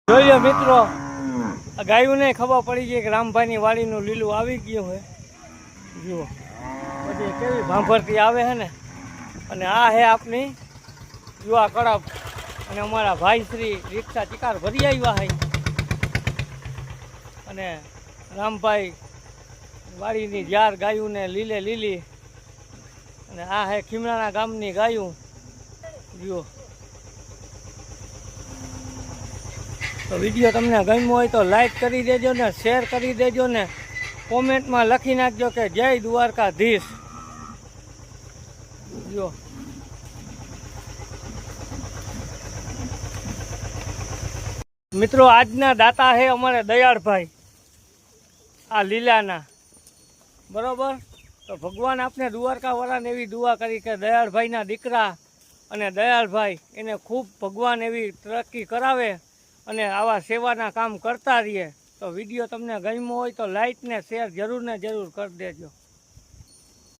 જોઈ લો મિત્રો, ગાયું ને ખબર પડી ગઈ કે રામભાઈની વાડીનું લીલું આવી ગયું છે. જુઓ પછી કેવી ભાંભરતી આવે છે ને. અને આ હે આપની યુવા કડપ અને અમારા ભાઈ શ્રી રિક્ષા ચિકાર ભરી આવ્યા છે. અને રામભાઈ વાડીની જાર ગાયું ને લીલે લીલી. અને આ હે ખીમણાના ગામની ગાયું. જુઓ તો વિડીયો તમને ગમ્યો હોય તો લાઈક કરી દેજો ને, શેર કરી દેજો ને, કોમેન્ટમાં લખી નાખજો કે જય દ્વારકાધીશ. જો મિત્રો, આજના દાતા હે અમારે દયાળભાઈ આ લીલાના, બરોબર. તો ભગવાન આપને દ્વારકાવાળાને એવી દુઆ કરી કે દયાળભાઈના દીકરા અને દયાળભાઈ એને ખૂબ ભગવાન એવી તરક્કી કરાવે અને આવા સેવાના કામ કરતા રહીએ. તો વિડીયો તમને ગમ્યો હોય તો લાઈક ને શેર જરૂર ને જરૂર કરી દેજો.